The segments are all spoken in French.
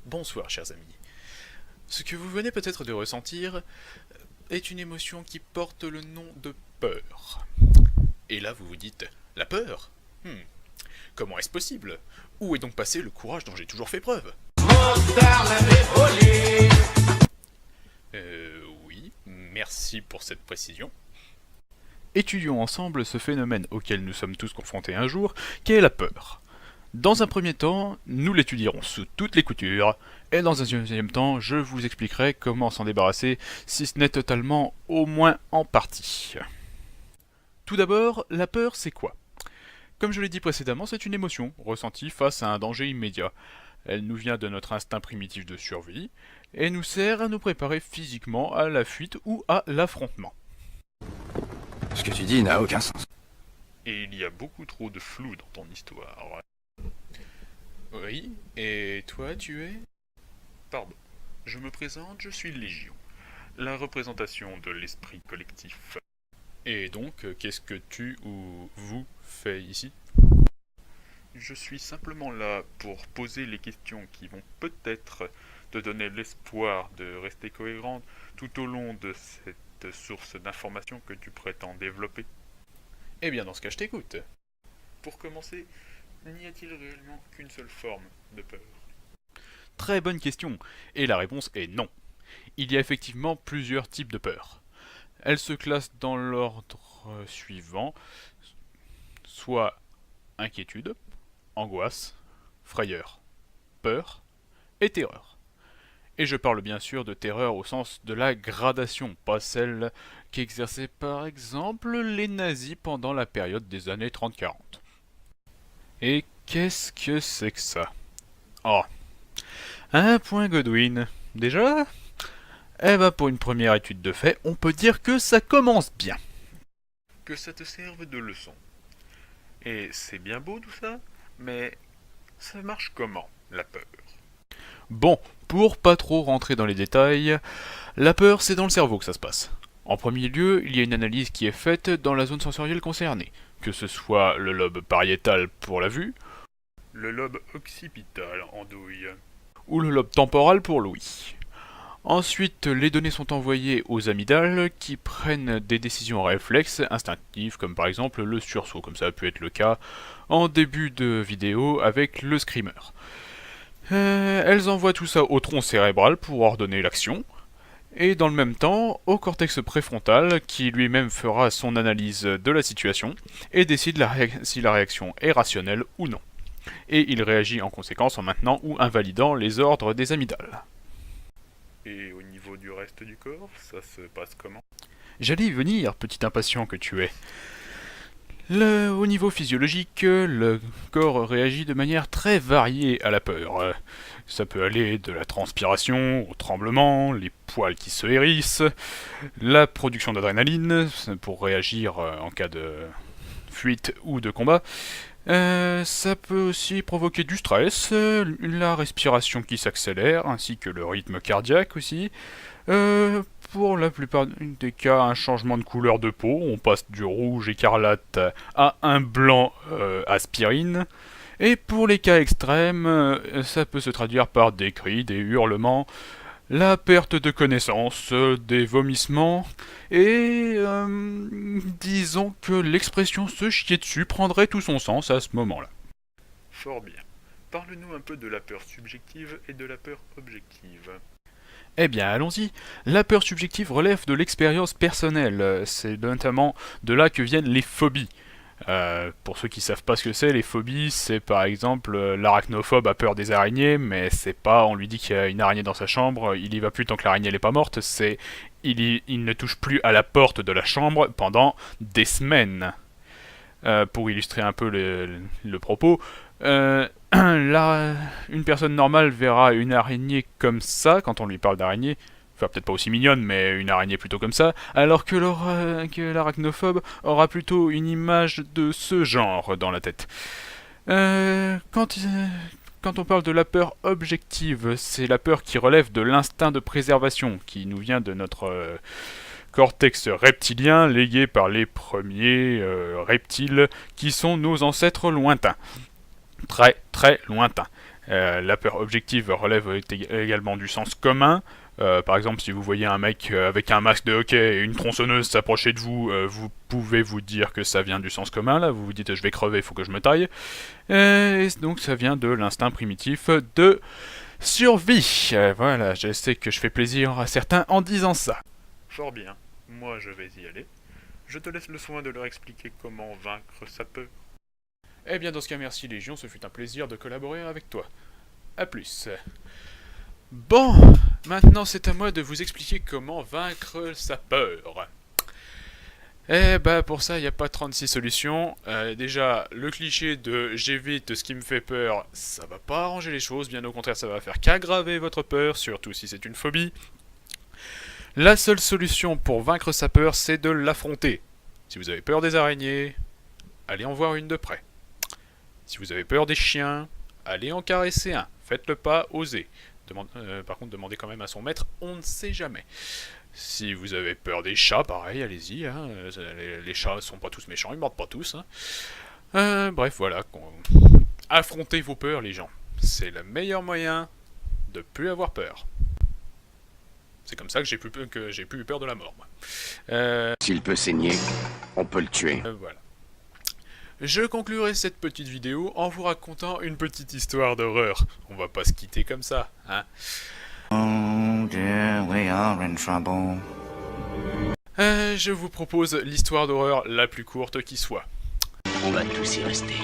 Bonsoir, chers amis. Ce que vous venez peut-être de ressentir est une émotion qui porte le nom de peur. Et là, vous vous dites, la peur Comment est-ce possible? Où est donc passé le courage dont j'ai toujours fait preuve? Oui, merci pour cette précision. Étudions ensemble ce phénomène auquel nous sommes tous confrontés un jour, qu'est la peur. Dans un premier temps, nous l'étudierons sous toutes les coutures, et dans un deuxième temps, je vous expliquerai comment s'en débarrasser, si ce n'est totalement, au moins en partie. Tout d'abord, la peur, c'est quoi? Comme je l'ai dit précédemment, c'est une émotion, ressentie face à un danger immédiat. Elle nous vient de notre instinct primitif de survie, et nous sert à nous préparer physiquement à la fuite ou à l'affrontement. Ce que tu dis n'a aucun sens. Et il y a beaucoup trop de flou dans ton histoire. Oui, et toi tu es? Pardon, je me présente, je suis Légion, la représentation de l'esprit collectif. Et donc, qu'est-ce que tu ou vous fait ici? Je suis simplement là pour poser les questions qui vont peut-être te donner l'espoir de rester cohérente tout au long de cette source d'informations que tu prétends développer. Eh bien, dans ce cas, je t'écoute. Pour commencer, n'y a-t-il réellement qu'une seule forme de peur? Très bonne question, et la réponse est non. Il y a effectivement plusieurs types de peur. Elles se classent dans l'ordre suivant, soit inquiétude, angoisse, frayeur, peur et terreur. Et je parle bien sûr de terreur au sens de la gradation, pas celle qu'exerçaient par exemple les nazis pendant la période des années 30-40. Et qu'est-ce que c'est que ça? Oh, un point Godwin. Déjà? Eh ben pour une première étude de fait, on peut dire que ça commence bien. Que ça te serve de leçon. Et c'est bien beau tout ça, mais ça marche comment, la peur? Bon, pour pas trop rentrer dans les détails, la peur c'est dans le cerveau que ça se passe. En premier lieu, il y a une analyse qui est faite dans la zone sensorielle concernée, que ce soit le lobe pariétal pour la vue, le lobe occipital en douille, ou le lobe temporal pour l'ouïe. Ensuite, les données sont envoyées aux amygdales qui prennent des décisions réflexes instinctives, comme par exemple le sursaut, comme ça a pu être le cas en début de vidéo avec le screamer. Elles envoient tout ça au tronc cérébral pour ordonner l'action, et dans le même temps au cortex préfrontal qui lui-même fera son analyse de la situation et décide si la réaction est rationnelle ou non. Et il réagit en conséquence en maintenant ou invalidant les ordres des amygdales. Et au niveau du reste du corps, ça se passe comment? J'allais y venir, petit impatient que tu es. Au niveau physiologique, le corps réagit de manière très variée à la peur. Ça peut aller de la transpiration au tremblement, les poils qui se hérissent, la production d'adrénaline pour réagir en cas de fuite ou de combat. Ça peut aussi provoquer du stress, la respiration qui s'accélère, ainsi que le rythme cardiaque aussi. Pour la plupart des cas, un changement de couleur de peau, on passe du rouge écarlate à un blanc aspirine. Et pour les cas extrêmes, ça peut se traduire par des cris, des hurlements, la perte de connaissance, des vomissements, et disons que l'expression se chier dessus prendrait tout son sens à ce moment-là. Fort bien. Parle-nous un peu de la peur subjective et de la peur objective. Eh bien, allons-y. La peur subjective relève de l'expérience personnelle. C'est notamment de là que viennent les phobies. Pour ceux qui savent pas ce que c'est, les phobies, c'est par exemple l'arachnophobe a peur des araignées, mais c'est pas, on lui dit qu'il y a une araignée dans sa chambre, il y va plus tant que l'araignée n'est pas morte, c'est il ne touche plus à la porte de la chambre pendant des semaines. Pour illustrer un peu le propos, une personne normale verra une araignée comme ça, quand on lui parle d'araignée, enfin peut-être pas aussi mignonne, mais une araignée plutôt comme ça, alors que l'arachnophobe aura plutôt une image de ce genre dans la tête. Quand on parle de la peur objective, c'est la peur qui relève de l'instinct de préservation, qui nous vient de notre cortex reptilien légué par les premiers reptiles qui sont nos ancêtres lointains. Très très lointains. La peur objective relève également du sens commun. Par exemple, si vous voyez un mec avec un masque de hockey et une tronçonneuse s'approcher de vous, vous pouvez vous dire que ça vient du sens commun. Là, vous vous dites je vais crever, il faut que je me taille. Et donc ça vient de l'instinct primitif de survie. Voilà, je sais que je fais plaisir à certains en disant ça. Fort bien, moi je vais y aller. Je te laisse le soin de leur expliquer comment vaincre sa peur. Eh bien dans ce cas merci Légion, ce fut un plaisir de collaborer avec toi. A plus. Bon, maintenant c'est à moi de vous expliquer comment vaincre sa peur. Eh bah pour ça, il n'y a pas 36 solutions. Déjà, le cliché de j'évite ce qui me fait peur, ça va pas arranger les choses, bien au contraire, ça va faire qu'aggraver votre peur, surtout si c'est une phobie. La seule solution pour vaincre sa peur, c'est de l'affronter. Si vous avez peur des araignées, allez en voir une de près. Si vous avez peur des chiens, allez en caresser un. Faites-le pas, osez. Par contre, demandez quand même à son maître, on ne sait jamais. Si vous avez peur des chats, pareil, allez-y. Hein. Les chats sont pas tous méchants, ils mordent pas tous. Hein. Bref, voilà. Affrontez vos peurs, les gens. C'est le meilleur moyen de plus avoir peur. C'est comme ça que j'ai plus eu peur de la mort, moi. S'il peut saigner, on peut le tuer. Voilà. Je conclurai cette petite vidéo en vous racontant une petite histoire d'horreur. On va pas se quitter comme ça, hein. Oh dear, we are in trouble. Je vous propose l'histoire d'horreur la plus courte qui soit. On va tous y rester.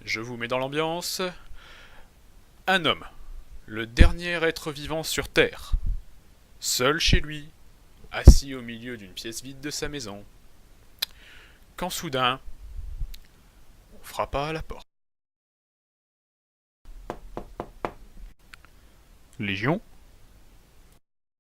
Je vous mets dans l'ambiance. Un homme, le dernier être vivant sur Terre, seul chez lui, assis au milieu d'une pièce vide de sa maison, quand soudain, on frappa à la porte. Légion ?